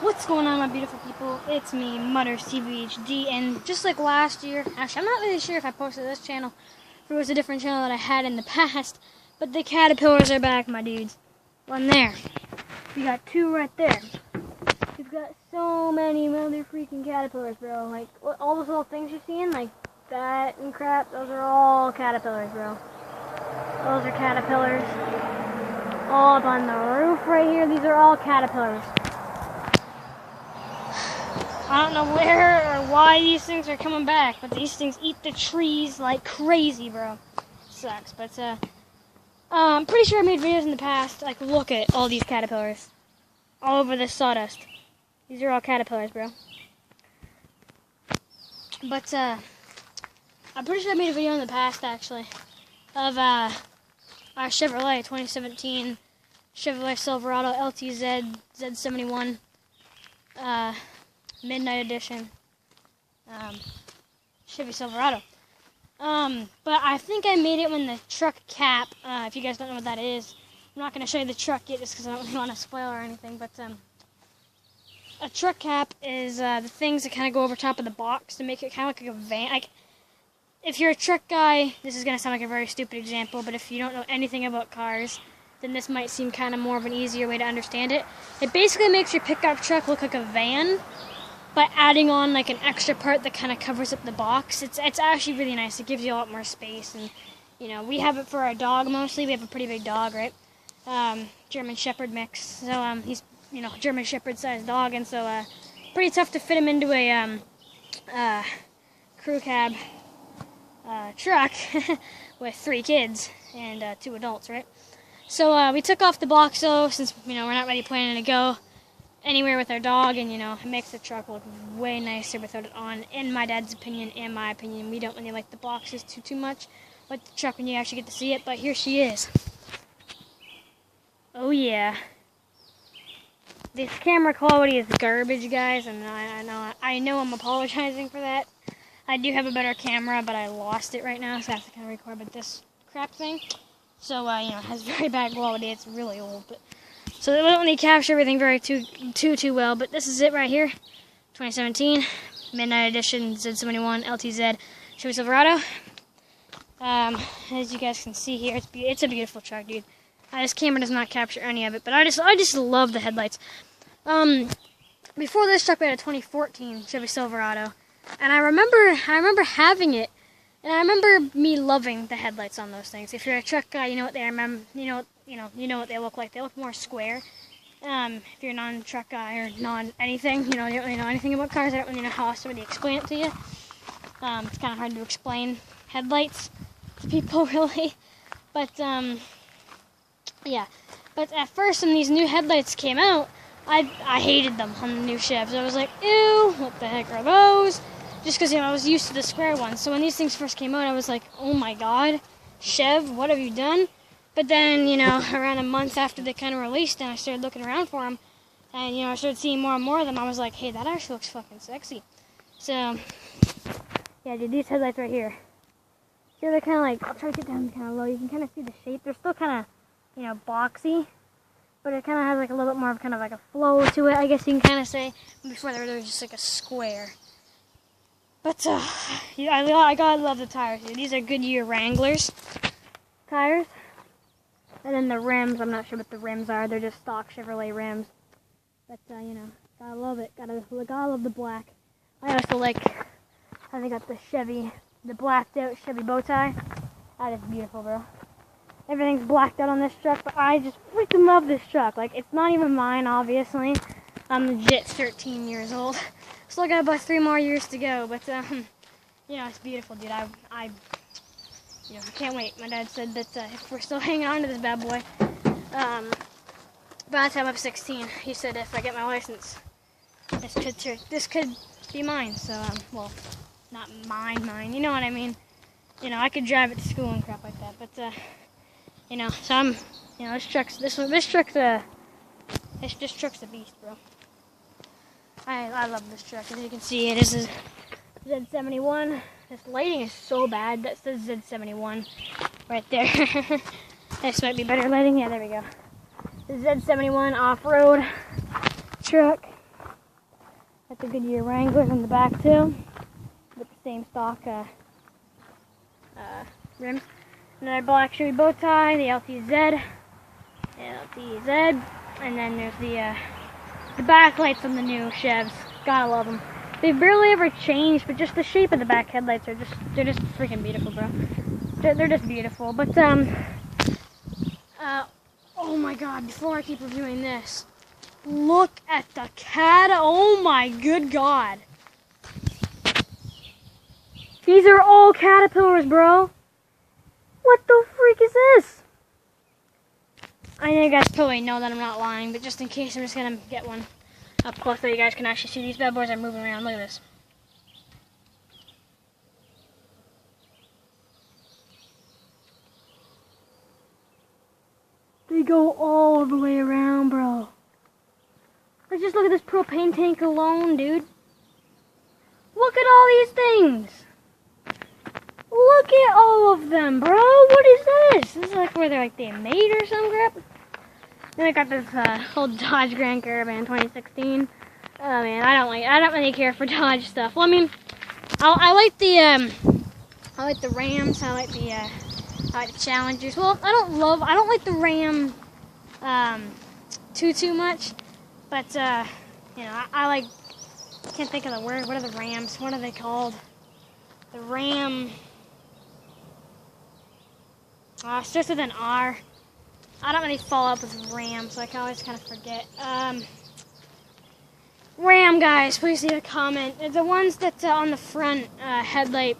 What's going on, my beautiful people? It's me, Mutters TVHD, and just like last year, actually I'm not really sure if I posted this channel, if it was a different channel that I had in the past, but the caterpillars are back, my dudes. One there. We got two right there. We've got so many mother freaking caterpillars, bro. Like, all those little things you're seeing, like that and crap, those are all caterpillars, bro. Those are caterpillars. All up on the roof right here, these are all caterpillars. I don't know where or why these things are coming back, but these things eat the trees like crazy, bro. Sucks, but I'm pretty sure I made videos in the past. Like, look at all these caterpillars all over this sawdust. These are all caterpillars, bro. But I'm pretty sure I made a video in the past, actually, of our Chevrolet 2017 Chevrolet Silverado LTZ Z71 Midnight Edition Chevy Silverado. But I think I made it when the truck cap, if you guys don't know what that is, I'm not going to show you the truck yet just because I don't really want to spoil or anything, but a truck cap is the things that kind of go over top of the box to make it kind of like a van. Like, if you're a truck guy, this is going to sound like a very stupid example, but if you don't know anything about cars, then this might seem kind of more of an easier way to understand it. It basically makes your pickup truck look like a van, but adding on like an extra part that kind of covers up the box. It's actually really nice. It gives you a lot more space, and you know, we have it for our dog mostly. We have a pretty big dog, right? German Shepherd mix. So he's, you know, German Shepherd sized dog, and so pretty tough to fit him into a crew cab truck with 3 kids and 2 adults, right? So we took off the box though, since you know we're not really planning to go anywhere with our dog, and you know, it makes the truck look way nicer without it on, in my dad's opinion and my opinion. We don't really like the boxes too much with the truck when you actually get to see it, but here she is. Oh yeah. This camera quality is garbage, guys, and I know I'm apologizing for that. I do have a better camera, but I lost it right now, so I have to kind of record with this crap thing. So, you know, it has very bad quality. It's really old, but so it won't really capture everything very too well, but this is it right here. 2017 Midnight Edition Z71 LTZ Chevy Silverado. As you guys can see here, it's a beautiful truck, dude. This camera does not capture any of it, but I just love the headlights. Before this truck, we had a 2014 Chevy Silverado, and I remember having it, and I remember me loving the headlights on those things. If you're a truck guy, you know what they remember. You know what they look like. They look more square. If you're a non-truck guy or non-anything, you know, you don't really know anything about cars. I don't really know how else to really explain it to you. It's kind of hard to explain headlights to people, really. But yeah. But at first, when these new headlights came out, I hated them on the new Chevs. I was like, ew, what the heck are those? Just because, you know, I was used to the square ones. So when these things first came out, I was like, oh my god, Chev, what have you done? But then, you know, around a month after they kind of released, and I started looking around for them, and, you know, I started seeing more and more of them. I was like, hey, that actually looks fucking sexy. So, yeah, dude, these headlights right here. Here they're kind of like, I'll try to get down kind of low. You can kind of see the shape. They're still kind of, you know, boxy, but it kind of has like a little bit more of kind of like a flow to it, I guess you can kind of say. Before they were just like a square. But, yeah, I gotta love the tires, dude. These are Goodyear Wranglers tires. And then the rims, I'm not sure what the rims are. They're just stock Chevrolet rims. But, you know, gotta love it. Gotta love the black. I also like how they got the blacked out Chevy bow tie. That is beautiful, bro. Everything's blacked out on this truck, but I just freaking love this truck. Like, it's not even mine, obviously. I'm legit 13 years old. Still got about 3 more years to go, but, you know, it's beautiful, dude. I you know, I can't wait. My dad said that if we're still hanging on to this bad boy, by the time I'm 16, he said if I get my license, this could be mine. So, well, not mine. You know what I mean? You know, I could drive it to school and crap like that. But, you know, so you know, this truck's a beast, bro. I love this truck. As you can see, this is Z71. This lighting is so bad. That says Z71 right there. This might be better lighting. Yeah, there we go. The Z71 off-road truck. the Goodyear Wranglers on the back too, with the same stock rims. Another black Chewy bow tie, the LTZ, and then there's the backlights on the new Chevs. Gotta love them. They've barely ever changed, but just the shape of the back headlights are they're just freaking beautiful, bro. They're just beautiful. But oh my God! Before I keep reviewing this, look at the cat. Oh my good God! These are all Caterpillars, bro. What the freak is this? I know you guys probably know that I'm not lying, but just in case, I'm just gonna get one up close so you guys can actually see these bad boys are moving around. Look at this. They go all the way around, bro. Let's just look at this propane tank alone, dude. Look at all these things. Look at all of them, bro. What is this? This is like where they're made or some crap. Then I got this old Dodge Grand Caravan 2016. Oh man, I don't really care for Dodge stuff. Well, I mean, I like the Rams. I like the Challengers. Well, I don't like the Ram too much, but you know, I can't think of the word. What are the Rams? What are they called? The Ram. It starts with an R. I don't really follow up with Ram, so I can always kind of forget. Ram guys, please leave a comment. The ones that on the front headlight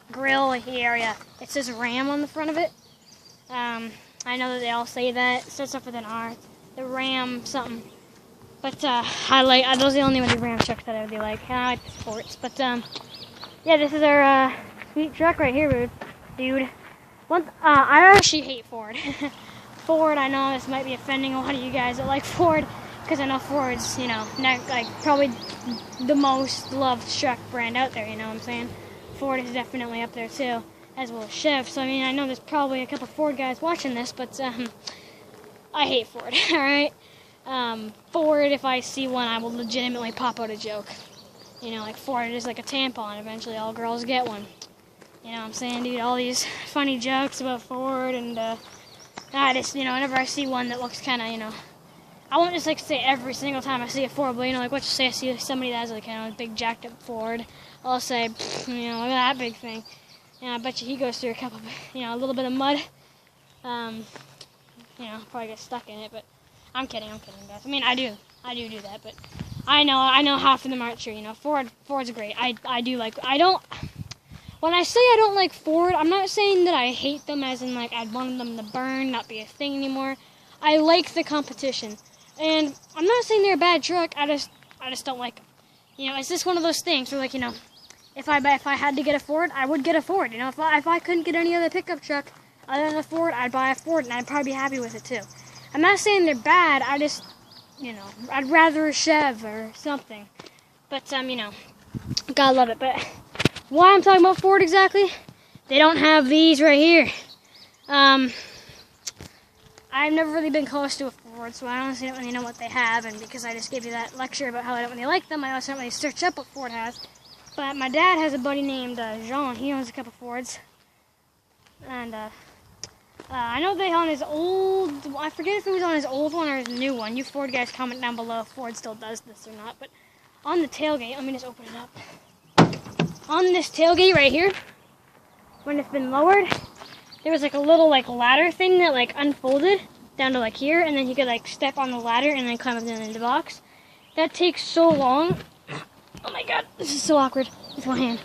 grill area, it says Ram on the front of it. I know that they all say that. It starts off with an R. The Ram something. But those are the only ones Ram trucks that I really like. And I like the sports. But yeah, this is our sweet truck right here, dude. I actually hate Ford. Ford, I know this might be offending a lot of you guys that like Ford, because I know Ford's, you know, probably the most loved truck brand out there, you know what I'm saying? Ford is definitely up there too, as well as Chev. So I mean, I know there's probably a couple Ford guys watching this, but I hate Ford, alright? Ford, if I see one, I will legitimately pop out a joke. You know, like Ford is like a tampon, eventually all girls get one. You know what I'm saying, dude? All these funny jokes about Ford, and I just, you know, whenever I see one that looks kind of, you know, I won't just say every single time I see a Ford, but you know, let's just say I see somebody that has kind of a big jacked up Ford, I'll say, you know, look at that big thing. You know, I bet you he goes through a couple, you know, a little bit of mud. You know, probably get stuck in it, but I'm kidding, guys. I mean, I do that, but I know half of them aren't true. You know, Ford's great. When I say I don't like Ford, I'm not saying that I hate them as in I'd want them to burn, not be a thing anymore. I like the competition. And I'm not saying they're a bad truck, I just don't like them. You know, it's just one of those things where you know, if I had to get a Ford, I would get a Ford. You know, if I couldn't get any other pickup truck other than a Ford, I'd buy a Ford and I'd probably be happy with it too. I'm not saying they're bad, I just, you know, I'd rather a Chev or something. But you know, gotta love it. But why I'm talking about Ford exactly? They don't have these right here. I've never really been close to a Ford, so I honestly don't really know what they have, and because I just gave you that lecture about how I don't really like them, I also don't really search up what Ford has. But my dad has a buddy named Jean. He owns a couple Fords. And I know they on his old, I forget if it was on his old one or his new one. You Ford guys comment down below if Ford still does this or not. But on the tailgate, let me just open it up. On this tailgate right here, when it's been lowered, there was a little ladder thing that unfolded down to here, and then you could step on the ladder and then climb up into the box. That takes so long. Oh my god, this is so awkward with one hand.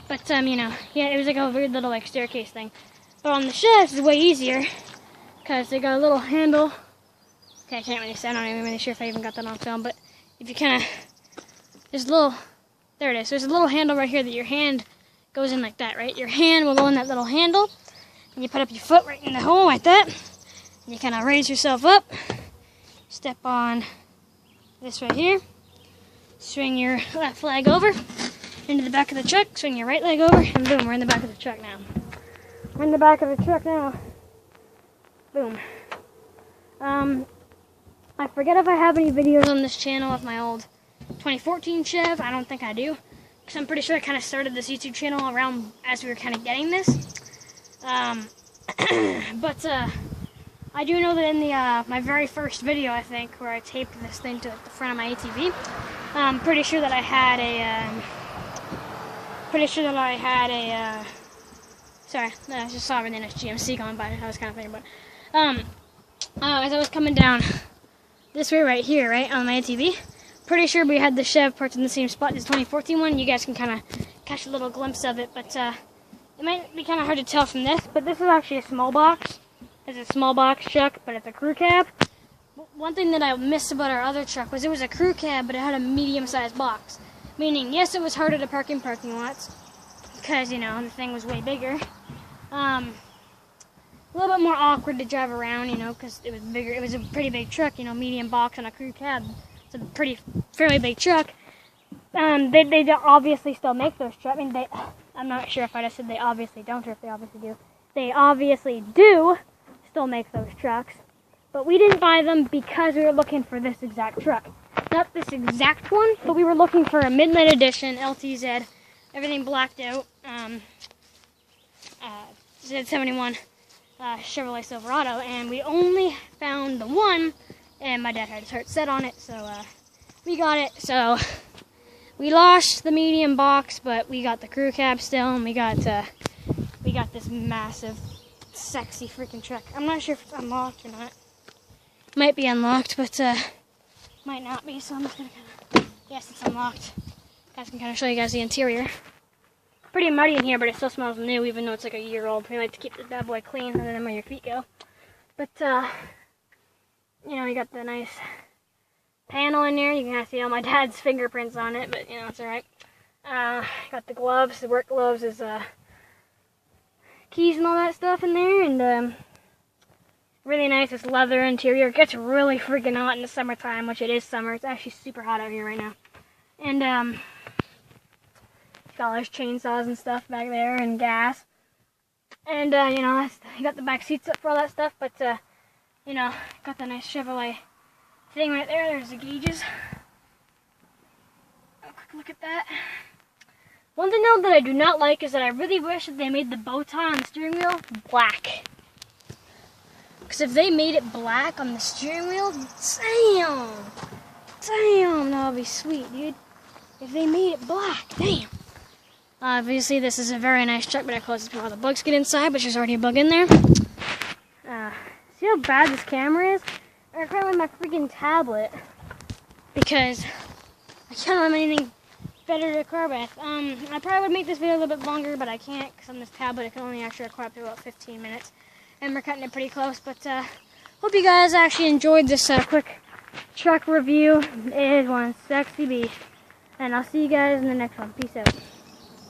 But you know, yeah, it was a weird little staircase thing. But on the Chevs it's way easier because they got a little handle. Okay, I can't really say. I'm not even really sure if I even got that on film. But if you there's a little. There it is. There's a little handle right here that your hand goes in like that, right? Your hand will go in that little handle, and you put up your foot right in the hole like that, and you kind of raise yourself up, step on this right here, swing your left leg over into the back of the truck, swing your right leg over, and boom, we're in the back of the truck now. We're in the back of the truck now. Boom. I forget if I have any videos on this channel of my old 2014 Chev. I don't think I do, because I'm pretty sure I kind of started this YouTube channel around as we were kind of getting this. But I do know that in the my very first video, I think, where I taped this thing to the front of my ATV, I'm pretty sure that I had a sorry, I just saw an GMC going by. I was kind of thinking about it. As I was coming down this way right here, right, on my ATV, pretty sure we had the Chev parked in the same spot as the 2014 one. You guys can kind of catch a little glimpse of it, but it might be kind of hard to tell from this, but this is actually a small box. It's a small box truck, but it's a crew cab. One thing that I missed about our other truck was it was a crew cab, but it had a medium-sized box. Meaning, yes, it was harder to park in parking lots, because, you know, the thing was way bigger. A little bit more awkward to drive around, you know, because it was bigger. It was a pretty big truck, you know, medium box on a crew cab. It's a fairly big truck. They obviously still make those trucks. I mean, I'm not sure if I just said they obviously don't or if they obviously do. They obviously do still make those trucks. But we didn't buy them because we were looking for this exact truck. Not this exact one, but we were looking for a midnight edition LTZ, everything blacked out, Z71 Chevrolet Silverado, and we only found the one, and my dad had his heart set on it, so we got it. So we lost the medium box, but we got the crew cab still, and we got this massive, sexy freaking truck. I'm not sure if it's unlocked or not. Might be unlocked, but might not be, so I'm just gonna yes, it's unlocked. Guys can kind of show you guys the interior. Pretty muddy in here, but it still smells new, even though it's like a year old. We like to keep this bad boy clean, other than where your feet go. But you know, you got the nice panel in there. You can kind of see all my dad's fingerprints on it, but you know, it's alright. Got the gloves, the work gloves, is keys and all that stuff in there, and really nice. It's leather interior. It gets really freaking hot in the summertime, which it is summer. It's actually super hot out here right now. And got all those chainsaws and stuff back there, and gas. And you know, you got the back seats up for all that stuff, but you know, got the nice Chevrolet thing right there. There's the gauges. A quick look at that. One thing though that I do not like is that I really wish that they made the bow tie on the steering wheel black. Because if they made it black on the steering wheel, damn, that would be sweet, dude. If they made it black, damn. Obviously, this is a very nice truck, but I close it before the bugs get inside, but there's already a bug in there. See how bad this camera is? I record with my freaking tablet because I can't remember anything better to record with. I probably would make this video a little bit longer, but I can't because on this tablet I can only actually record up to about 15 minutes. And we're cutting it pretty close, but hope you guys actually enjoyed this quick truck review. It is one sexy beast. And I'll see you guys in the next one. Peace out.